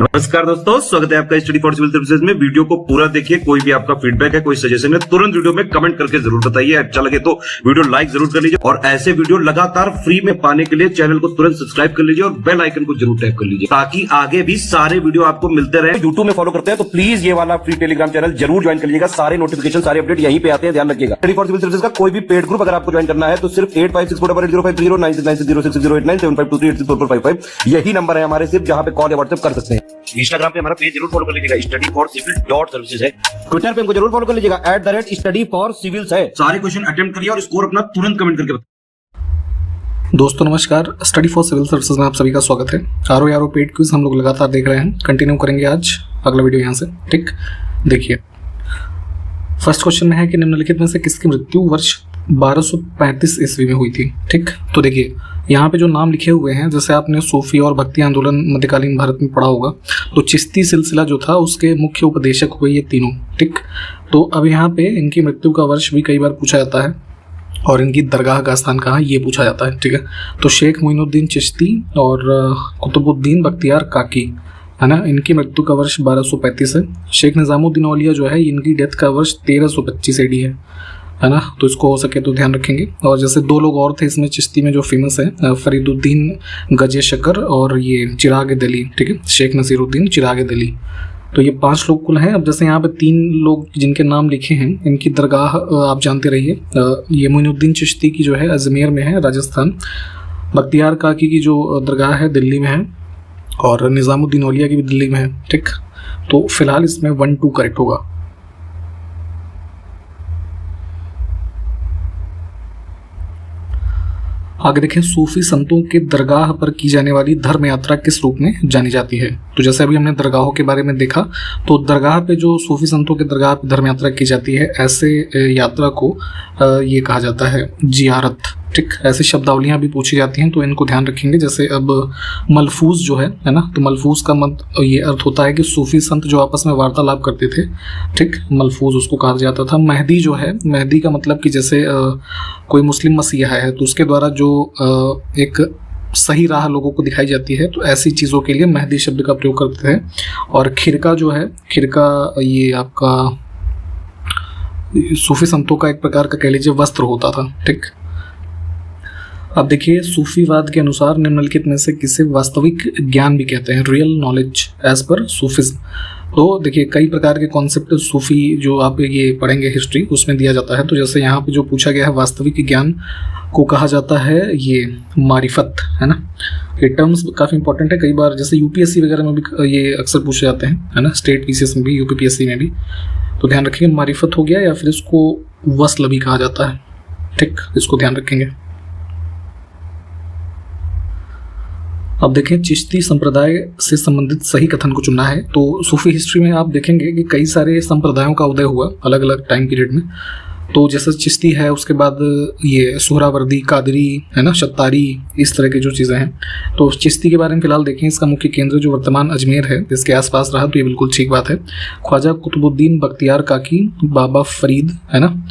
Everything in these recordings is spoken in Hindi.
नमस्कार दोस्तों, स्वागत है आपका स्टडी फॉर सिविल सर्विसेज में। वीडियो को पूरा देखिए। कोई भी आपका फीडबैक है, कोई सजेशन है, तुरंत वीडियो में कमेंट करके जरूर बताइए। अच्छा लगे तो वीडियो लाइक जरूर कर लीजिए और ऐसे वीडियो लगातार फ्री में पाने के लिए चैनल को तुरंत सब्सक्राइब कर लीजिए और बेल आइकन को जरूर टैप कर लीजिए ताकि आगे भी सारे वीडियो आपको मिलते रहे। यूट्यूब में फॉलो करते हैं तो प्लीज ये वाला फ्री टेलीग्राम चैनल जरूर ज्वाइन कर लीजिएगा। सारे नोटिफिकेशन, सारे अपडेट यहीं पे आते हैं, ध्यान रखिएगा। स्टडी फॉर सिविल सर्विसेज का कोई भी पेड ग्रुप अगर आपको ज्वाइन करना है तो सिर्फ 856480560660897523864455 यही नंबर है हमारे, सिर्फ जहां पे कॉल या व्हाट्सएप कर सकते हैं। इंस्टाग्राम पे हमारा पेज जरूर फॉलो कर लीजिएगा, studyforcivil.services है। ट्विटर पे हमको जरूर फॉलो कर लीजिएगा, @studyforcivils है। सारे क्वेश्चन अटेम्प्ट करिए और स्कोर अपना तुरंत कमेंट करके बताइए। दोस्तों नमस्कार, स्टडी फॉर सिविल सर्विसेज में आप सभी का स्वागत है। आरओ पेड क्विज हम लोग लगातार देख रहे हैं, कंटिन्यू करेंगे आज अगला वीडियो यहाँ से। ठीक, देखिए फर्स्ट क्वेश्चन में है कि निम्नलिखित में से किसकी मृत्यु वर्ष 1235 ईस्वी में हुई थी। ठीक, तो देखिए यहाँ पे जो नाम लिखे हुए हैं, जैसे आपने सूफी और भक्ति आंदोलन मध्यकालीन भारत में पढ़ा होगा, तो चिश्ती सिलसिला जो था उसके मुख्य उपदेशक हुए ये तीनों। ठीक, तो अब यहाँ पे इनकी मृत्यु का वर्ष भी कई बार पूछा जाता है और इनकी दरगाह का स्थान कहाँ ये पूछा जाता है। ठीक है, तो शेख मोइनुद्दीन चिश्ती और कुतुबुद्दीन बख्तियार काकी है ना, इनकी मृत्यु का वर्ष 1235 है। शेख निजामुद्दीन औलिया जो है इनकी डेथ का वर्ष 1325 AD है ना, तो इसको हो सके तो ध्यान रखेंगे। और जैसे दो लोग और थे इसमें चिश्ती में जो फेमस है, फरीदुद्दीन गजे शकर और ये चिराग दली। ठीक है, शेख नसीरुद्दीन चिराग दली, तो ये 5 लोग कुल हैं। अब जैसे यहाँ पे 3 लोग जिनके नाम लिखे हैं, इनकी दरगाह आप जानते रहिए। ये मोइनुद्दीन चिश्ती की जो है अजमेर में है, राजस्थान। बख्तियार काकी की जो दरगाह है दिल्ली में है और निज़ामुद्दीन औलिया की भी दिल्ली में है। ठीक, तो फिलहाल इसमें 1-2 करेक्ट होगा। आगे देखें, सूफी संतों के दरगाह पर की जाने वाली धर्म यात्रा किस रूप में जानी जाती है। तो जैसे अभी हमने दरगाहों के बारे में देखा, तो दरगाह पे जो सूफी संतों के दरगाह पे धर्म यात्रा की जाती है, ऐसे यात्रा को ये कहा जाता है जियारत। ठीक, ऐसी शब्दावलियाँ भी पूछी जाती हैं तो इनको ध्यान रखेंगे। जैसे अब मलफूज जो है ना, तो मलफूज का ये अर्थ होता है कि सूफी संत जो आपस में वार्तालाप करते थे। ठीक, मलफूज उसको कहा जाता था। महदी जो है, महदी का मतलब कि जैसे कोई मुस्लिम मसीहा है तो उसके द्वारा जो एक सही राह लोगों को दिखाई जाती है, तो ऐसी चीज़ों के लिए महदी शब्द का प्रयोग करते थे। और खिरका जो है, खिरका ये आपका सूफी संतों का एक प्रकार का कह लीजिए वस्त्र होता था। ठीक, अब देखिए सूफीवाद के अनुसार निम्नलिखित में से किसे वास्तविक ज्ञान भी कहते हैं, real knowledge as per Sufism. तो देखिए कई प्रकार के कॉन्सेप्ट सूफी जो आप ये पढ़ेंगे हिस्ट्री उसमें दिया जाता है। तो जैसे यहाँ पे जो पूछा गया है, वास्तविक ज्ञान को कहा जाता है ये मारिफत, है ना। ये टर्म्स काफ़ी इंपॉर्टेंट है, कई बार जैसे यूपीएससी वगैरह में भी ये अक्सर पूछे जाते हैं, है ना, स्टेट पीसीएस में भी, यूपीपीएससी में भी। तो ध्यान रखेंगे, मारिफत हो गया या फिर इसको वस्ल भी कहा जाता है। ठीक, इसको ध्यान रखेंगे। अब देखें, चिश्ती संप्रदाय से संबंधित सही कथन को चुनना है। तो सूफी हिस्ट्री में आप देखेंगे कि कई सारे संप्रदायों का उदय हुआ अलग अलग टाइम पीरियड में। तो जैसे चिश्ती है, उसके बाद ये सुहरावर्दी, कादरी, है ना, शत्तारी, इस तरह की जो चीज़ें हैं। तो चिश्ती के बारे में फिलहाल देखें, इसका मुख्य केंद्र जो वर्तमान अजमेर है इसके आसपास रहा, तो ये बिल्कुल ठीक बात है। ख्वाजा कुतुबुद्दीन बख्तियार काकी, बाबा फरीद, है ना,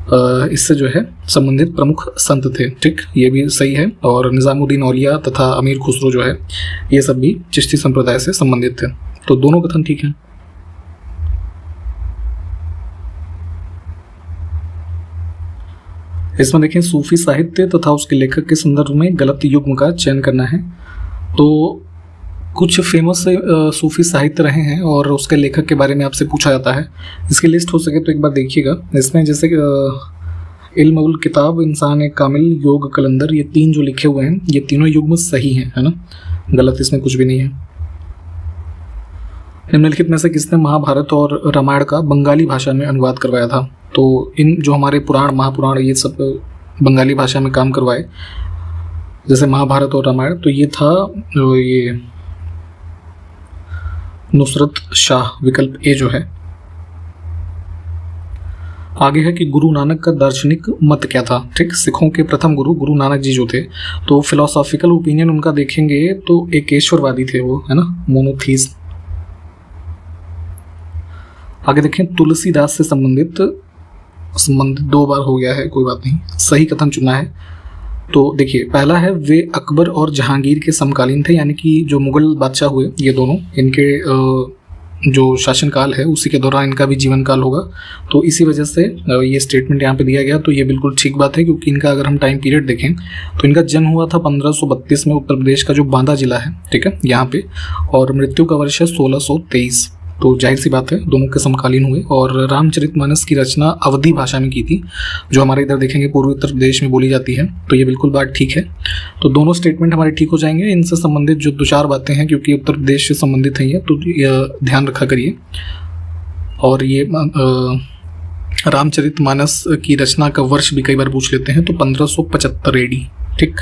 इससे जो है संबंधित प्रमुख संत थे। ठीक, ये भी सही है। और निज़ामुद्दीन औलिया तथा अमीर खुसरो जो है ये सब भी चिश्ती संप्रदाय से संबंधित थे। तो दोनों कथन ठीक हैं। इसमें देखें, सूफी साहित्य तथा उसके लेखक के संदर्भ में गलत युग्म का चयन करना है। तो कुछ फेमस सूफी साहित्य रहे हैं और उसके लेखक के बारे में आपसे पूछा जाता है। इसकी लिस्ट हो सके तो एक बार देखिएगा। इसमें जैसे इल्म उल किताब, इंसान कामिल, योग कलंदर, ये 3 जो लिखे हुए हैं ये तीनों युग्म सही हैं, है ना, गलत इसमें कुछ भी नहीं है। निम्नलिखित में से किसने महाभारत और रामायण का बंगाली भाषा में अनुवाद करवाया था। तो इन जो हमारे पुराण, महापुराण, ये सब बंगाली भाषा में काम करवाए, जैसे महाभारत और रामायण, तो ये था ये नुसरत शाह, विकल्प ए जो है। आगे है कि गुरु नानक का दार्शनिक मत क्या था। ठीक, सिखों के प्रथम गुरु नानक जी जो थे, तो फिलोसॉफिकल ओपिनियन उनका देखेंगे तो एकेश्वरवादी थे वो, है ना, मोनोथीस्ट। आगे देखें, तुलसीदास से संबंधित 2 बार हो गया है, कोई बात नहीं, सही कथन चुना है। तो देखिए, पहला है वे अकबर और जहांगीर के समकालीन थे, यानी कि जो मुगल बादशाह हुए ये दोनों, इनके जो शासनकाल है उसी के दौरान इनका भी जीवन काल होगा। तो इसी वजह से ये स्टेटमेंट यहाँ पे दिया गया। तो ये बिल्कुल ठीक बात है, क्योंकि इनका अगर हम टाइम पीरियड देखें तो इनका जन्म हुआ था 1532 में उत्तर प्रदेश का जो बांदा जिला है, ठीक है, यहाँ पे, और मृत्यु का वर्ष है 1623। तो जाहिर सी बात है दोनों के समकालीन हुए। और रामचरितमानस की रचना अवधी भाषा में की थी, जो हमारे इधर देखेंगे पूर्वी उत्तर प्रदेश में बोली जाती है। तो ये बिल्कुल बात ठीक है। तो दोनों स्टेटमेंट हमारे ठीक हो जाएंगे। इनसे संबंधित जो 2-4 बातें हैं, क्योंकि उत्तर प्रदेश से संबंधित हैं ये, तो ध्यान रखा करिए। और ये रामचरितमानस की रचना का वर्ष भी कई बार पूछ लेते हैं, तो 1575 AD, ठीक।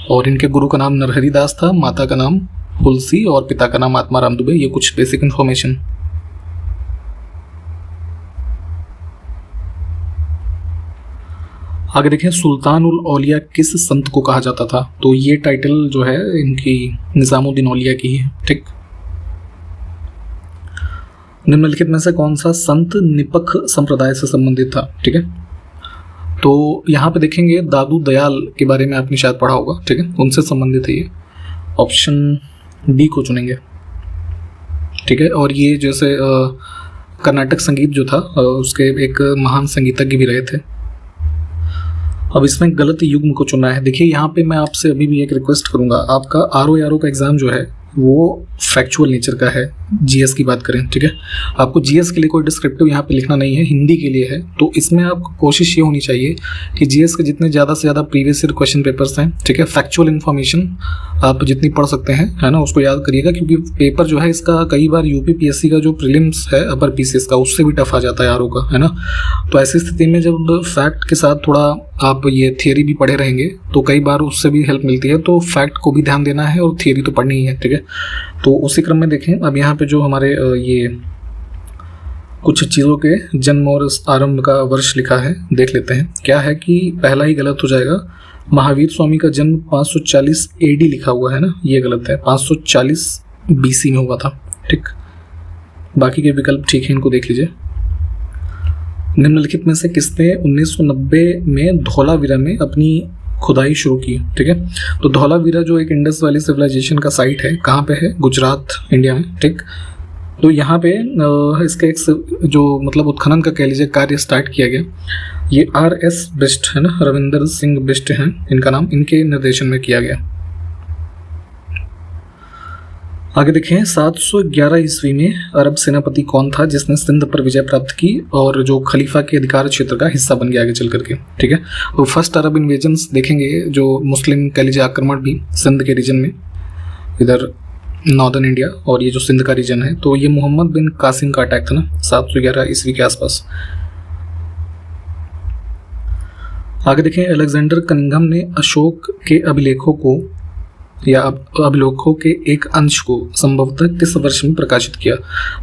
और इनके गुरु का नाम नरहरि दास था, माता का नाम तुलसी और पिता का नाम आत्माराम दुबे। ये कुछ बेसिक इन्फॉर्मेशन। आगे देखें, सुल्तान उल औलिया किस संत को कहा जाता था? तो ये टाइटल जो है इनकी निजामुद्दीन औलिया की है, ठीक। निम्नलिखित में से कौन सा संत निपख संप्रदाय से संबंधित था? ठीक है, तो यहाँ पे देखेंगे दादू दयाल के बारे में आपने शायद पढ़ा होगा, ठीक है, उनसे संबंधित है ये। ऑप्शन डी को चुनेंगे, ठीक है। और ये जैसे कर्नाटक संगीत जो था उसके एक महान संगीतज्ञ भी रहे थे। अब इसमें गलत युग्म को चुना है। देखिए, यहाँ पे मैं आपसे अभी भी एक रिक्वेस्ट करूँगा, आपका RO का एग्ज़ाम जो है वो फैक्चुअल नेचर का है, GS की बात करें, ठीक है। आपको GS के लिए कोई डिस्क्रिप्टिव यहाँ पे लिखना नहीं है, हिंदी के लिए है। तो इसमें आपको कोशिश ये होनी चाहिए कि GS के जितने ज़्यादा से ज़्यादा प्रीवियस ईयर क्वेश्चन पेपर्स हैं, ठीक है, फैक्चुअल इन्फॉर्मेशन आप जितनी पढ़ सकते हैं, है ना, उसको याद करिएगा। क्योंकि पेपर जो है इसका कई बार UPPSC का जो प्रीलिम्स है अपर PCS का, उससे भी टफ आ जाता है RO का, है ना। तो ऐसी स्थिति में जब फैक्ट के साथ थोड़ा आप ये थियरी भी पढ़े रहेंगे तो कई बार उससे भी हेल्प मिलती है। तो फैक्ट को भी ध्यान देना है और थियरी तो पढ़नी ही है, ठीक है। तो उसी क्रम में देखें, अब यहाँ पे जो हमारे ये कुछ चीज़ों के जन्म और आरंभ का वर्ष लिखा है, देख लेते हैं। क्या है कि पहला ही गलत हो जाएगा। महावीर स्वामी का जन्म 540 AD लिखा हुआ है ना, ये गलत है, 540 BC में हुआ था, ठीक। बाकी के विकल्प ठीक है, इनको देख लीजिए। निम्नलिखित में से किसने 1990 में धौलावीरा में अपनी खुदाई शुरू की? ठीक है, तो धौलावीरा जो एक इंडस वैली सिविलाइजेशन का साइट है, कहाँ पे है? गुजरात, इंडिया में, ठीक। तो यहाँ पे इसका एक जो मतलब उत्खनन का कह लीजिए कार्य स्टार्ट किया गया। ये RS बिष्ट है ना, रविंदर सिंह बिष्ट हैं इनका नाम, इनके निर्देशन में किया गया। आगे देखें, 711 ईस्वी में अरब सेनापति कौन था जिसने सिंध पर विजय प्राप्त की और जो खलीफा के अधिकार क्षेत्र का हिस्सा बन गया आगे चल करके, ठीक है। तो फर्स्ट अरब इन्वेजन्स देखेंगे, जो मुस्लिम कह लीजिए आक्रमण भी सिंध के रीजन में, इधर नॉर्दर्न इंडिया, और ये जो सिंध का रीजन है, तो ये मोहम्मद बिन कासिम का अटैक था ना, 711 ईस्वी के आसपास। आगे देखें, अलेक्जेंडर कनिंघम ने अशोक के अभिलेखों को या अभिलेखों के एक अंश को संभवतः किस वर्ष में प्रकाशित किया?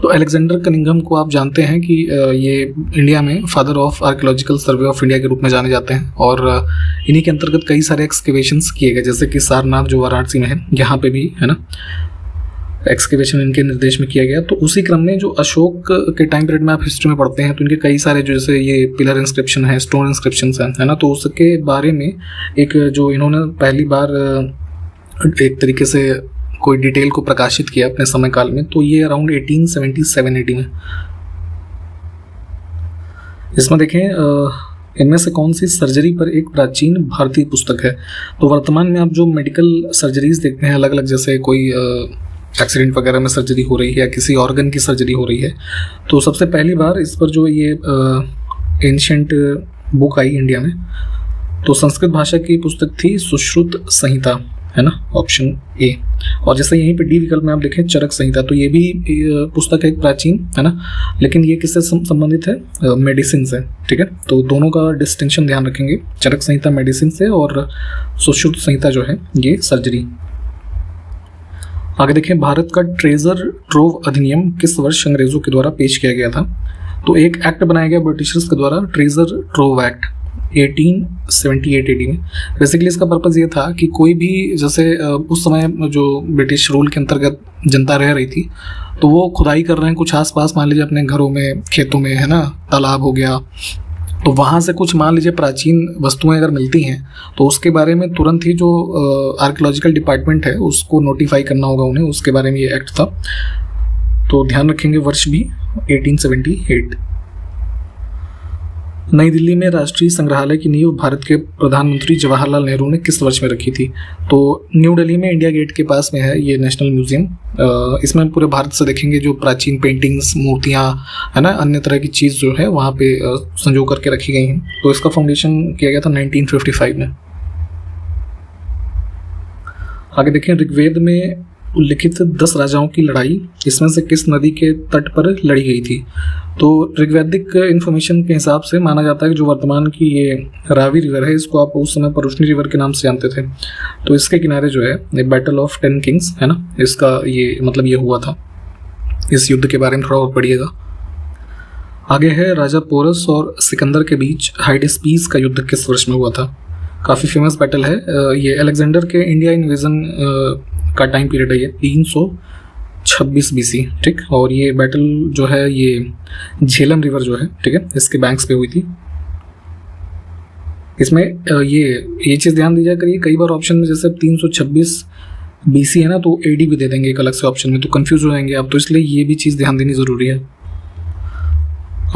तो अलेक्जेंडर कनिंघम को आप जानते हैं कि ये इंडिया में father of archaeological survey of India के रूप में जाने जाते हैं, और इन्हीं के अंतर्गत कई सारे एक्सकेवेशंस किए गए, जैसे कि सारनाथ जो वाराणसी में है, यहाँ पे भी है ना एक्सकेवेशन इनके निर्देश में किया गया। तो उसी क्रम में जो अशोक के टाइम पीरियड में आप हिस्ट्री में पढ़ते हैं, तो इनके कई सारे जो जैसे ये पिलर इंस्क्रिप्शन है, स्टोन इंस्क्रिप्शन है ना, तो उसके बारे में एक जो इन्होंने पहली बार एक तरीके से कोई डिटेल को प्रकाशित किया अपने समय काल में, तो ये अराउंड 1877 AD में। इसमें देखें, इनमें से कौन सी सर्जरी पर एक प्राचीन भारतीय पुस्तक है? तो वर्तमान में आप जो मेडिकल सर्जरीज देखते हैं अलग अलग, जैसे कोई एक्सीडेंट वगैरह में सर्जरी हो रही है या किसी ऑर्गन की सर्जरी हो रही है, तो सबसे पहली बार इस पर जो ये एंशिएंट बुक आई इंडिया में, तो संस्कृत भाषा की पुस्तक थी सुश्रुत संहिता, है ना, ऑप्शन ए। और जैसे यहीं पे डी विकल्प में आप देखें चरक संहिता, तो ये भी पुस्तक है एक प्राचीन, है ना, लेकिन ये किससे संबंधित है? मेडिसिन से, ठीक है। तो दोनों का डिस्टिंक्शन ध्यान रखेंगे, चरक संहिता मेडिसिन से और सुश्रुत संहिता जो है ये सर्जरी। आगे देखें, भारत का ट्रेजर ट्रोव अधिनियम किस वर्ष अंग्रेजों के द्वारा पेश किया गया था? तो एक एक्ट बनाया गया ब्रिटिशर्स के द्वारा, ट्रेजर ट्रोव एक्ट, 1878 AD में। बेसिकली इसका पर्पज़ ये था कि कोई भी, जैसे उस समय जो ब्रिटिश रूल के अंतर्गत जनता रह रही थी, तो वो खुदाई कर रहे हैं कुछ आसपास, मान लीजिए अपने घरों में, खेतों में, है ना, तालाब हो गया, तो वहाँ से कुछ मान लीजिए प्राचीन वस्तुएं अगर मिलती हैं तो उसके बारे में तुरंत ही जो आर्कियोलॉजिकल डिपार्टमेंट है उसको नोटिफाई करना होगा उन्हें, उसके बारे में ये एक्ट था। तो ध्यान रखेंगे वर्ष भी 1878। नई दिल्ली में राष्ट्रीय संग्रहालय की नींव भारत के प्रधानमंत्री जवाहरलाल नेहरू ने किस वर्ष में रखी थी? तो न्यू दिल्ली में इंडिया गेट के पास में है ये नेशनल म्यूजियम। इसमें पूरे भारत से देखेंगे जो प्राचीन पेंटिंग्स, मूर्तियाँ है ना, अन्य तरह की चीज़ जो है वहाँ पे संजो करके रखी गई हैं। तो इसका फाउंडेशन किया गया था 1955 में। आगे देखें, ऋग्वेद में उल्लिखित 10 राजाओं की लड़ाई इसमें से किस नदी के तट पर लड़ी गई थी? तो ऋग्वैदिक इन्फॉर्मेशन के हिसाब से माना जाता है कि जो वर्तमान की ये रावी रिवर है, इसको आप उस समय परुष्णी रिवर के नाम से जानते थे। तो इसके किनारे जो है बैटल ऑफ 10 किंग्स है ना, इसका ये मतलब ये हुआ था। इस युद्ध के बारे में थोड़ा और पढ़िएगा। आगे है, राजा पोरस और सिकंदर के बीच हाइडेस्पीस का युद्ध किस वर्ष में हुआ था? काफ़ी फेमस बैटल है ये। अलेक्जेंडर के इंडिया इन्वेजन का टाइम पीरियड है ये 326 BC, ठीक। और ये बैटल जो है ये झेलम रिवर जो है, ठीक है, इसके बैंक्स पे हुई थी। इसमें ये चीज़ ध्यान दीजिए करिए, कई बार ऑप्शन में जैसे 326 BC है ना तो AD भी दे देंगे एक अलग से ऑप्शन में, तो कंफ्यूज हो जाएंगे आप, तो इसलिए ये भी चीज़ ध्यान देनी ज़रूरी है।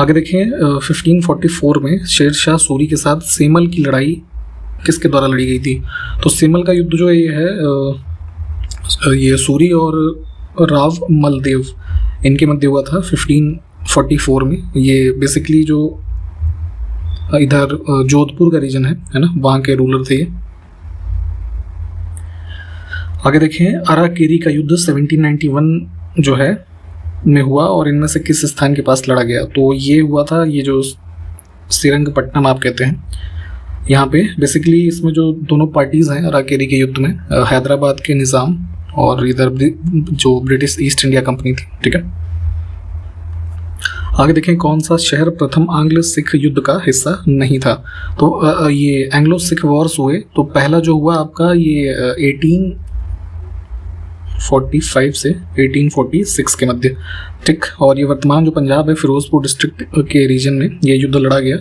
आगे देखें, 1544 में शेर शाह सूरी के साथ सेमल की लड़ाई किसके द्वारा लड़ी गई थी? तो सेमल का युद्ध जो है ये है ये सूरी और राव मलदेव इनके मध्य हुआ था 1544 में। ये बेसिकली जो इधर जोधपुर का रीजन है ना, वहाँ के रूलर थे ये। आगे देखें, अराकेरी का युद्ध 1791 जो है में हुआ और इनमें से किस स्थान के पास लड़ा गया? तो ये हुआ था ये जो श्रीरंगपट्टनम आप कहते हैं, यहाँ पे बेसिकली इसमें जो दोनों पार्टीज़ हैं अराकेरी के युद्ध में, हैदराबाद के निज़ाम और इधर जो ब्रिटिश ईस्ट इंडिया कंपनी थी, ठीक है। आगे देखें, कौन सा शहर प्रथम आंग्ल सिख युद्ध का हिस्सा नहीं था? तो ये एंग्लो सिख वॉर्स हुए, तो पहला जो हुआ आपका ये 1845 से 1846 के मध्य, ठीक। और ये वर्तमान जो पंजाब है फिरोजपुर डिस्ट्रिक्ट के रीजन में ये युद्ध लड़ा गया,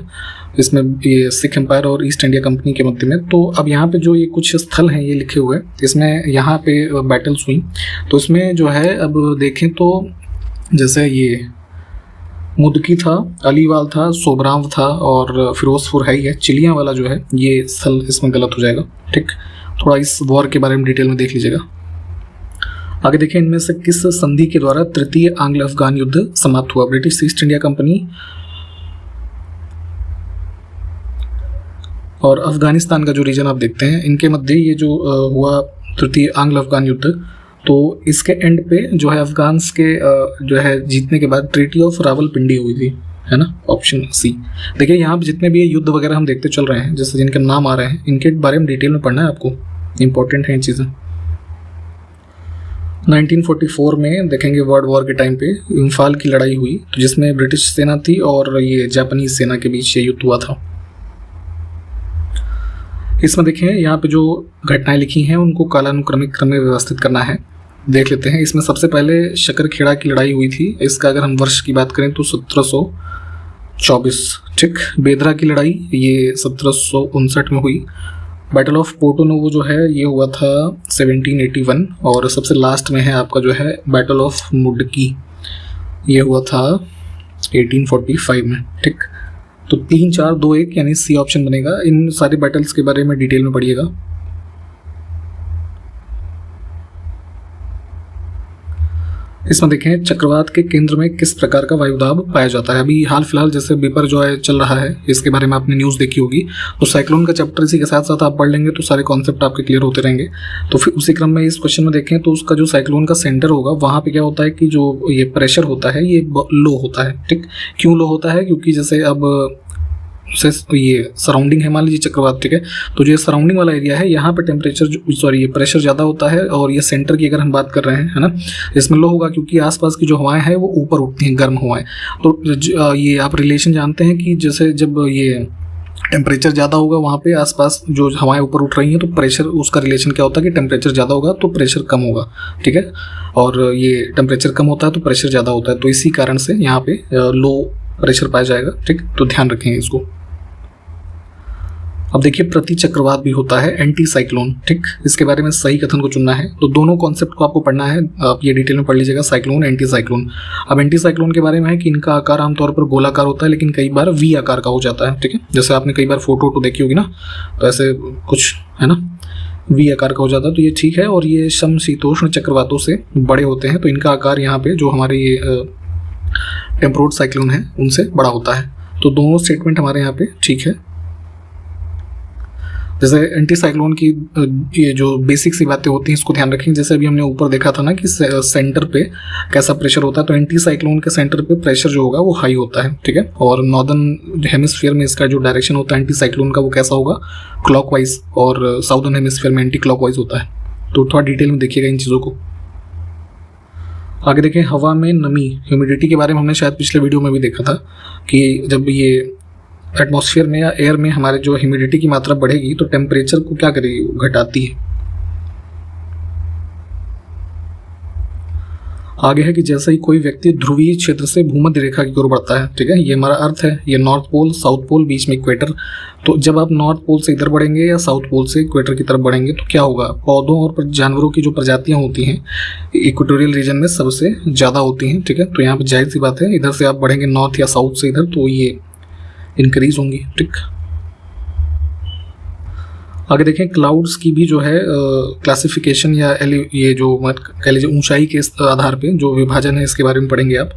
इसमें ये सिख एम्पायर और ईस्ट इंडिया कंपनी के मध्य में। तो अब यहाँ पे जो ये कुछ स्थल हैं ये लिखे हुए, इसमें यहाँ पे बैटल्स हुई। तो इसमें जो है अब देखें तो जैसे ये मुदकी था, अलीवाल था, सोबराम था और फिरोजपुर है ही है। चिलियाँ वाला जो है ये स्थल इसमें गलत हो जाएगा, ठीक। थोड़ा इस वॉर के बारे में डिटेल में देख लीजिएगा। आगे देखें, इनमें से किस संधि के द्वारा तृतीय आंग्ल अफगान युद्ध समाप्त हुआ? ब्रिटिश ईस्ट इंडिया कंपनी और अफगानिस्तान का जो रीजन आप देखते हैं इनके मध्य ये जो हुआ तृतीय आंग्ल अफगान युद्ध, तो इसके एंड पे जो है अफगान्स के जो है जीतने के बाद ट्रीटी ऑफ रावलपिंडी हुई थी, है ना, ऑप्शन सी। देखिए यहाँ पे जितने भी ये युद्ध वगैरह हम देखते चल रहे हैं, जैसे जिनके नाम आ रहे हैं इनके बारे में डिटेल में पढ़ना है आपको, इंपॉर्टेंट है ये चीज़ें। 1944 में देखेंगे वर्ल्ड वॉर के टाइम पे इम्फाल की लड़ाई हुई, तो जिसमें ब्रिटिश सेना थी और ये जापानीज सेना के बीच ये युद्ध हुआ था। इसमें देखें यहाँ पे जो घटनाएं लिखी हैं उनको कालानुक्रमिक क्रम में व्यवस्थित करना है, देख लेते हैं। इसमें सबसे पहले शकरखेड़ा की लड़ाई हुई थी, इसका अगर हम वर्ष की बात करें तो 1724, ठीक। बेदरा की लड़ाई ये 1759 में हुई। बैटल ऑफ पोर्टो नोवो जो है ये हुआ था 1781 और सबसे लास्ट में है आपका जो है बैटल ऑफ मुडकी, ये हुआ था 1845 में, ठीक। तो 3, 4, 2, 1 यानी सी ऑप्शन बनेगा। इन सारे बैटल्स के बारे में डिटेल में पढ़िएगा। इसमें देखें, चक्रवात के केंद्र में किस प्रकार का वायुदाब पाया जाता है? अभी हाल फिलहाल जैसे बिपर जो है चल रहा है, इसके बारे में आपने न्यूज़ देखी होगी, तो साइक्लोन का चैप्टर इसी के साथ साथ आप पढ़ लेंगे तो सारे कॉन्सेप्ट आपके क्लियर होते रहेंगे। तो फिर उसी क्रम में इस क्वेश्चन में देखें तो उसका जो साइक्लोन का सेंटर होगा वहाँ पे क्या होता है कि जो ये प्रेशर होता है ये लो होता है, ठीक। क्यों लो होता है? क्योंकि जैसे अब से ये सराउंडिंग है मान लीजिए चक्रवात, ठीक है, तो जो सराउंडिंग वाला एरिया है यहाँ पे टेम्परेचर ये प्रेशर ज़्यादा होता है और ये सेंटर की अगर हम बात कर रहे हैं, है ना, इसमें लो होगा क्योंकि आसपास की जो हवाएं हैं वो ऊपर उठती हैं, गर्म हवाएं। तो ये आप रिलेशन जानते हैं कि जैसे जब ये टेम्परेचर ज़्यादा होगा वहाँ पे आसपास जो हवाएं ऊपर उठ रही हैं तो प्रेशर, उसका रिलेशन क्या होता है कि टेम्परेचर ज़्यादा होगा तो प्रेशर कम होगा, ठीक है। और ये टेम्परेचर कम होता है तो प्रेशर ज़्यादा होता है, तो इसी कारण से यहाँ पे लो प्रेशर पाया जाएगा, ठीक। तो ध्यान रखेंगे इसको। अब देखिए प्रति चक्रवात भी होता है एंटी साइक्लोन, ठीक, इसके बारे में सही कथन को चुनना है। तो दोनों कॉन्सेप्ट को आपको पढ़ना है, आप ये डिटेल में पढ़ लीजिएगा, साइक्लोन एंटी साइक्लोन। अब एंटी साइक्लोन के बारे में है कि इनका आकार आमतौर पर गोलाकार होता है लेकिन कई बार वी आकार का हो जाता है, ठीक है, जैसे आपने कई बार फोटो देखी होगी ना, तो ऐसे कुछ है ना, वी आकार का हो जाता है, तो ये ठीक है। और ये समशीतोष्ण चक्रवातों से बड़े होते हैं, तो इनका आकार यहाँ पे जो हमारे ये टेम्परेट साइक्लोन है उनसे बड़ा होता है। तो दोनों स्टेटमेंट हमारे यहाँ पे ठीक है। जैसे एंटी साइक्लोन की ये जो बेसिक सी बातें होती हैं इसको ध्यान रखेंगे। जैसे अभी हमने ऊपर देखा था ना कि सेंटर पे कैसा प्रेशर होता है, तो एंटी साइक्लोन के सेंटर पे प्रेशर जो होगा वो हाई होता है, ठीक है। और नॉर्दर्न हेमिस्फीयर में इसका जो डायरेक्शन होता है एंटी साइक्लोन का वो कैसा होगा, क्लॉकवाइज, और साउदर्न हेमिस्फीयर में एंटी क्लॉकवाइज होता है। तो थोड़ा डिटेल में देखिएगा इन चीज़ों को। आगे देखें, हवा में नमी, ह्यूमिडिटी के बारे में हमने शायद पिछले वीडियो में भी देखा था कि जब ये एटमॉस्फेयर में या एयर में हमारे जो ह्यूमिडिटी की मात्रा बढ़ेगी तो टेम्परेचर को क्या करेगी, घटाती है। आगे है कि जैसे ही कोई व्यक्ति ध्रुवीय क्षेत्र से भूमध्य रेखा की ओर बढ़ता है, ठीक है, ये हमारा अर्थ है, ये नॉर्थ पोल साउथ पोल बीच में इक्वेटर। तो जब आप नॉर्थ पोल से इधर बढ़ेंगे या साउथ पोल से इक्वेटर की तरफ बढ़ेंगे तो क्या होगा, पौधों और जानवरों की जो प्रजातियां होती हैं इक्वेटोरियल रीजन में सबसे ज़्यादा होती हैं, ठीक है। तो यहाँ पर जाहिर सी बात है, इधर से आप बढ़ेंगे नॉर्थ या साउथ से इधर तो ये इंक्रीज होंगी, ठीक। आगे देखें, क्लाउड्स की भी जो है क्लासिफिकेशन या ये जो कह लीजिए ऊंचाई के आधार पे जो विभाजन है इसके बारे में पढ़ेंगे आप।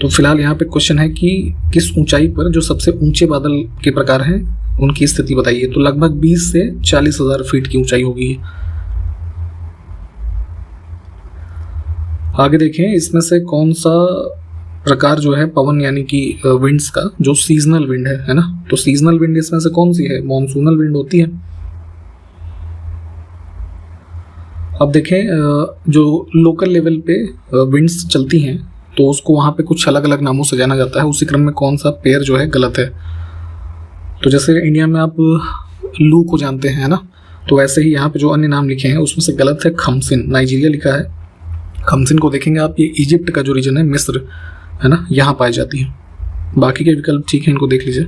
तो फिलहाल यहाँ पे क्वेश्चन है कि किस ऊंचाई पर जो सबसे ऊंचे बादल के प्रकार हैं उनकी स्थिति बताइए। तो लगभग 20 से 40,000 फीट की ऊंचाई होगी। आगे देखें, इसमें से कौन सा प्रकार जो है पवन यानी कि विंड्स का जो सीजनल विंड है ना, तो सीजनल विंड इसमें से कौन सी है, मॉनसूनल विंड होती है। अब देखें, जो लोकल लेवल पे विंड्स चलती हैं तो उसको वहाँ पे कुछ अलग अलग नामों से जाना जाता है, उसी क्रम में कौन सा पेयर जो है गलत है। तो जैसे इंडिया में आप लू को जानते हैं ना, तो वैसे ही यहाँ पे जो अन्य नाम लिखे हैं उसमें से गलत है खमसिन, नाइजीरिया लिखा है। खमसिन को देखेंगे आप, ये इजिप्ट का जो रीजन है, मिस्र है ना, यहाँ पाई जाती है। बाकी के विकल्प ठीक है, इनको देख लीजिए।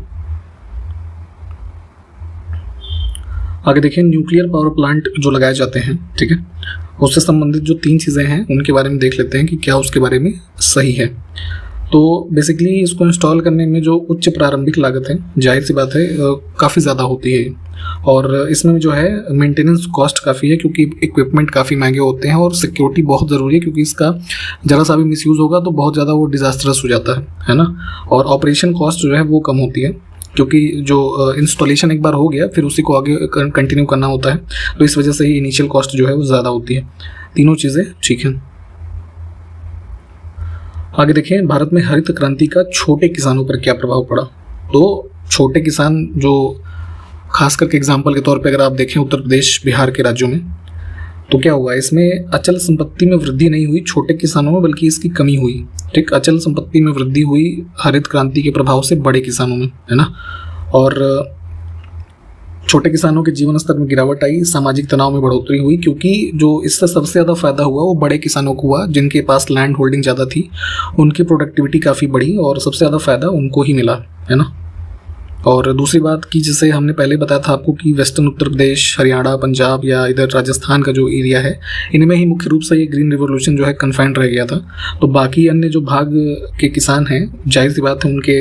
आगे देखें, न्यूक्लियर पावर प्लांट जो लगाए जाते हैं, ठीक है, उससे संबंधित जो 3 चीज़ें हैं उनके बारे में देख लेते हैं कि क्या उसके बारे में सही है। तो बेसिकली इसको इंस्टॉल करने में जो उच्च प्रारंभिक लागत है, जाहिर सी बात है काफ़ी ज़्यादा होती है, और इसमें जो है मेंटेनेंस कॉस्ट काफ़ी है क्योंकि इक्विपमेंट काफ़ी महंगे होते हैं, और सिक्योरिटी बहुत ज़रूरी है क्योंकि इसका ज़रा सा भी मिसयूज़ होगा तो बहुत ज़्यादा वो डिज़ास्टरस हो जाता है ना। और ऑपरेशन कॉस्ट जो है वो कम होती है क्योंकि जो इंस्टॉलेशन एक बार हो गया फिर उसी को आगे कंटिन्यू करना होता है, तो इस वजह से ही इनिशियल कॉस्ट जो है वो ज़्यादा होती है। तीनों चीज़ें ठीक हैं। आगे देखें, भारत में हरित क्रांति का छोटे किसानों पर क्या प्रभाव पड़ा। तो छोटे किसान जो खास करके एग्जाम्पल के तौर पे अगर आप देखें उत्तर प्रदेश बिहार के राज्यों में, तो क्या हुआ, इसमें अचल संपत्ति में वृद्धि नहीं हुई छोटे किसानों में, बल्कि इसकी कमी हुई, ठीक। अचल संपत्ति में वृद्धि हुई हरित क्रांति के प्रभाव से बड़े किसानों में, है ना। और छोटे किसानों के जीवन स्तर में गिरावट आई, सामाजिक तनाव में बढ़ोतरी हुई, क्योंकि जो इससे सबसे ज़्यादा फायदा हुआ वो बड़े किसानों को हुआ जिनके पास लैंड होल्डिंग ज़्यादा थी, उनकी प्रोडक्टिविटी काफ़ी बढ़ी और सबसे ज़्यादा फायदा उनको ही मिला, है ना। और दूसरी बात कि जैसे हमने पहले बताया था आपको कि वेस्टर्न उत्तर प्रदेश, हरियाणा, पंजाब या इधर राजस्थान का जो एरिया है, इनमें ही मुख्य रूप से ये ग्रीन रिवोल्यूशन जो है कन्फाइंड रह गया था। तो बाकी अन्य जो भाग के किसान हैं, जाहिर सी बात है उनके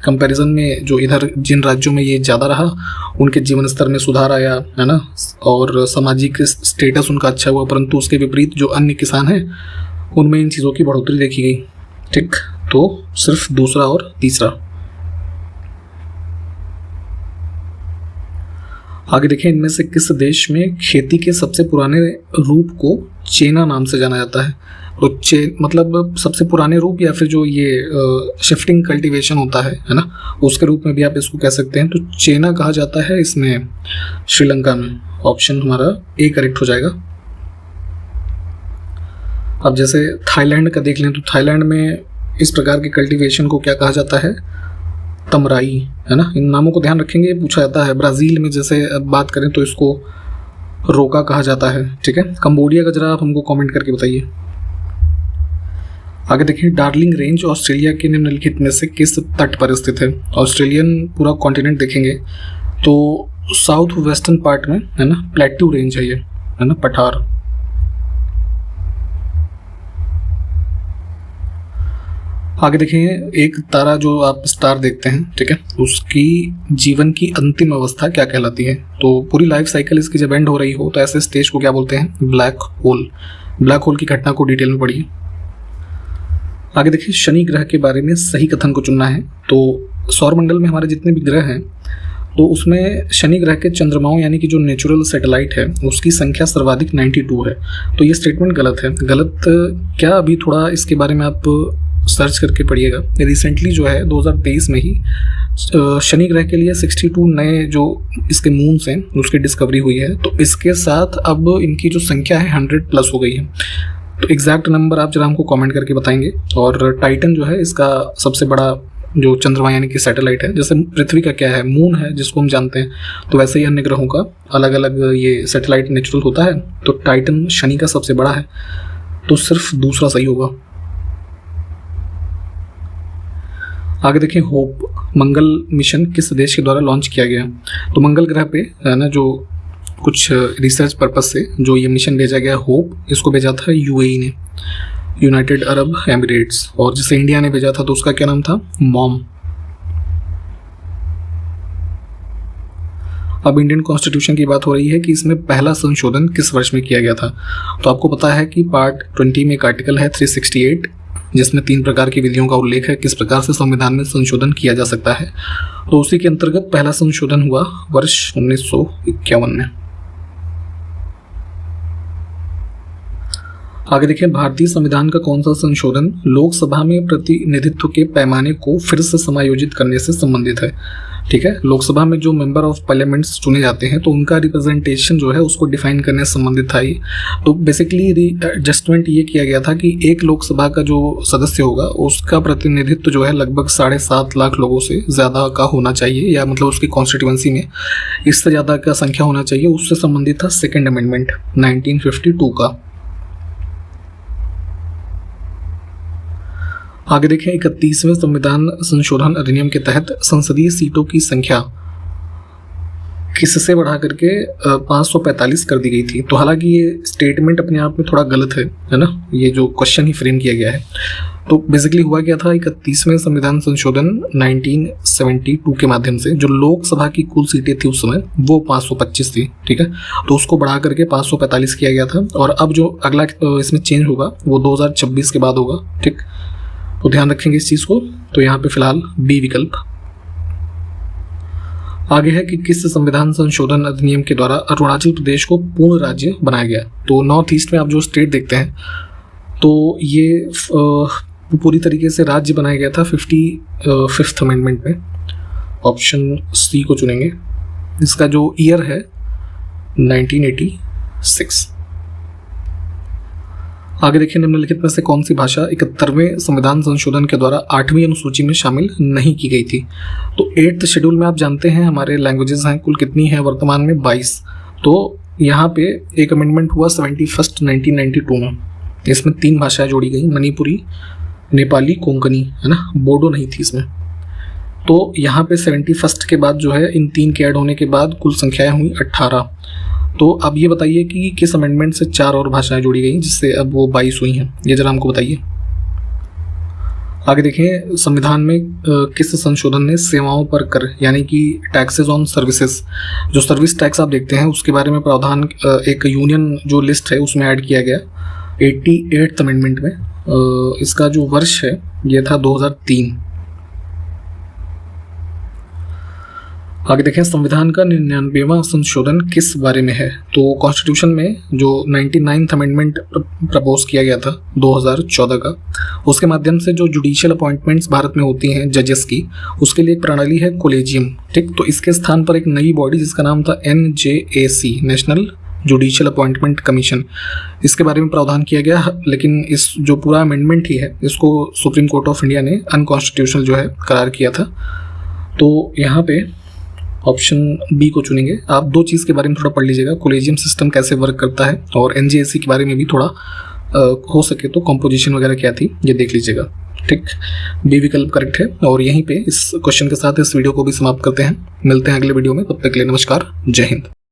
कंपैरिजन में जो इधर जिन राज्यों में ये ज़्यादा रहा उनके जीवन स्तर में सुधार आया, है ना, और सामाजिक स्टेटस उनका अच्छा हुआ। परंतु उसके विपरीत जो अन्य किसान हैं उनमें इन चीज़ों की बढ़ोतरी देखी गई, ठीक। तो सिर्फ दूसरा और तीसरा। आगे देखें, इनमें से किस देश में खेती के सबसे पुराने रूप को चेना नाम से जाना जाता है। तो मतलब सबसे पुराने रूप या फिर जो ये शिफ्टिंग कल्टीवेशन होता है ना, उसके रूप में भी आप इसको कह सकते हैं। तो चेना कहा जाता है इसमें श्रीलंका में। ऑप्शन हमारा ए करेक्ट हो जाएगा। अब जैसे थाईलैंड का देख लें तो थाईलैंड में इस प्रकार के कल्टीवेशन को क्या कहा जाता है, तमराई, है ना। इन नामों को ध्यान रखेंगे, पूछा जाता है। ब्राज़ील में जैसे बात करें तो इसको रोका कहा जाता है, ठीक है। कंबोडिया का जरा आप हमको कमेंट करके बताइए। आगे देखिए, डार्लिंग रेंज ऑस्ट्रेलिया के निम्नलिखित में से किस तट पर स्थित है। ऑस्ट्रेलियन पूरा कॉन्टिनेंट देखेंगे तो साउथ वेस्टर्न पार्ट में है ना, प्लेट्यू रेंज है ये, है ना, पठार। आगे देखिए, एक तारा जो आप स्टार देखते हैं, ठीक है, उसकी जीवन की अंतिम अवस्था क्या कहलाती है? तो पूरी लाइफ साइकिल इसकी जब एंड हो रही हो तो ऐसे स्टेज को क्या बोलते हैं? Black hole. ब्लैक होल की घटना को डिटेल में पढ़िए। आगे देखिए, शनि ग्रह के बारे में सही कथन को चुनना है। तो सौरमंडल में हमारे जितने भी ग्रह हैं तो उसमें शनि ग्रह के चंद्रमाओं यानी कि जो नेचुरल सैटेलाइट है उसकी संख्या सर्वाधिक 92 है। तो ये स्टेटमेंट गलत है। गलत क्या, अभी थोड़ा इसके बारे में आप सर्च करके पढ़िएगा। रिसेंटली जो है 2023 में ही शनि ग्रह के लिए 62 नए जो इसके मून्स हैं उसकी डिस्कवरी हुई है। तो इसके साथ अब इनकी जो संख्या है 100+ हो गई है। तो एग्जैक्ट नंबर आप जरा हमको कमेंट करके बताएंगे। और टाइटन जो है इसका सबसे बड़ा जो चंद्रमा यानी कि सैटेलाइट है, जैसे पृथ्वी का क्या है, मून है जिसको हम जानते हैं, तो वैसे ही अन्य ग्रहों का अलग अलग ये सैटेलाइट नेचुरल होता है। तो टाइटन शनि का सबसे बड़ा है, तो सिर्फ दूसरा सही होगा। आगे देखें, होप मंगल मिशन किस देश के द्वारा लॉन्च किया गया? तो मंगल ग्रह पे है ना, जो कुछ रिसर्च पर्पज से जो ये मिशन भेजा गया होप, इसको भेजा था यूएई ने, यूनाइटेड अरब एमिरेट्स। और जिसे इंडिया ने भेजा था तो उसका क्या नाम था? मॉम। अब इंडियन कॉन्स्टिट्यूशन की बात हो रही है कि इसमें पहला संशोधन किस वर्ष में किया गया था? तो आपको पता है कि पार्ट 20 में एक आर्टिकल है 368 जिसमें 3 प्रकार की विधियों का उल्लेख है किस प्रकार से संविधान में संशोधन किया जा सकता है। तो उसी के अंतर्गत पहला संशोधन हुआ वर्ष 1951 में। आगे देखिए, भारतीय संविधान का कौन सा संशोधन लोकसभा में प्रतिनिधित्व के पैमाने को फिर से समायोजित करने से संबंधित है? ठीक है, लोकसभा में जो मेंबर ऑफ पार्लियामेंट्स चुने जाते हैं तो उनका रिप्रेजेंटेशन जो है उसको डिफाइन करने से संबंधित था ये। तो बेसिकली एडजस्टमेंट ये किया गया था कि एक लोकसभा का जो सदस्य होगा उसका प्रतिनिधित्व जो है लगभग 7.5 लाख लोगों से ज़्यादा का होना चाहिए, या मतलब उसकी कॉन्स्टिट्यूंसी में इससे ज़्यादा का संख्या होना चाहिए। उससे संबंधित था सेकेंड अमेंडमेंट 1952 का। आगे देखें, 31वें संविधान संशोधन अधिनियम के तहत संसदीय सीटों की संख्या किससे बढ़ा करके 545 कर दी गई थी? तो हालांकि ये स्टेटमेंट अपने आप में थोड़ा गलत है ना, ये जो क्वेश्चन ही फ्रेम किया गया है। तो बेसिकली हुआ क्या था, 31वें संविधान संशोधन 1972 के माध्यम से जो लोकसभा की कुल सीटें थी उस समय वो 525 थी, ठीक है, तो उसको बढ़ा करके 545 किया गया था। और अब जो अगला इसमें चेंज होगा वो 2026 के बाद होगा, ठीक, तो ध्यान रखेंगे इस चीज़ को। तो यहाँ पे फिलहाल बी विकल्प। आगे है कि किस संविधान संशोधन अधिनियम के द्वारा अरुणाचल प्रदेश को पूर्ण राज्य बनाया गया? तो नॉर्थ ईस्ट में आप जो स्टेट देखते हैं तो ये पूरी तरीके से राज्य बनाया गया था 55th अमेंडमेंट में। ऑप्शन सी को चुनेंगे। इसका जो ईयर है 1986। आगे देखिए, निम्नलिखित में से कौन सी भाषा 71वें संविधान संशोधन के द्वारा 8वीं अनुसूची में शामिल नहीं की गई थी? तो 8th शेड्यूल में आप जानते हैं हमारे लैंग्वेजेस हैं, कुल कितनी है वर्तमान में? 22। तो यहाँ पे एक अमेंडमेंट हुआ 71st 1992 में, इसमें 3 भाषाएं जोड़ी गई, मणिपुरी, नेपाली, कोंकणी, है ना, बोडो नहीं थी इसमें। तो यहाँ पे 71st के बाद जो है इन 3 के ऐड होने के बाद कुल संख्याएं हुई 18। तो अब ये बताइए कि किस अमेंडमेंट से 4 और भाषाएं जोड़ी गई जिससे अब वो 22 हुई हैं, ये जरा हमको बताइए। आगे देखें, संविधान में किस संशोधन ने सेवाओं पर कर यानी कि टैक्सेस ऑन सर्विसेज, जो सर्विस टैक्स आप देखते हैं उसके बारे में प्रावधान एक यूनियन जो लिस्ट है उसमें ऐड किया गया 88th अमेंडमेंट में। इसका जो वर्ष है ये था 2003। आगे देखें, संविधान का 99वां संशोधन किस बारे में है? तो कॉन्स्टिट्यूशन में जो 99th अमेंडमेंट प्रपोज किया गया था 2014 का, उसके माध्यम से जो जुडिशियल अपॉइंटमेंट्स भारत में होती हैं जजेस की, उसके लिए एक प्रणाली है कोलेजियम, ठीक। तो इसके स्थान पर एक नई बॉडी जिसका नाम था NJAC, national judicial appointment commission, इसके बारे में प्रावधान किया गया। लेकिन इस जो पूरा अमेंडमेंट ही है इसको सुप्रीम कोर्ट ऑफ इंडिया ने अनकॉन्स्टिट्यूशनल जो है करार किया था। तो यहाँ पे ऑप्शन बी को चुनेंगे। आप 2 चीज़ के बारे में थोड़ा पढ़ लीजिएगा, कोलेजियम सिस्टम कैसे वर्क करता है, और NJAC के बारे में भी थोड़ा हो सके तो कंपोजिशन वगैरह क्या थी ये देख लीजिएगा, ठीक, बी विकल्प करेक्ट है। और यहीं पे इस क्वेश्चन के साथ इस वीडियो को भी समाप्त करते हैं। मिलते हैं अगले वीडियो में, तब तक के लिए नमस्कार, जय हिंद।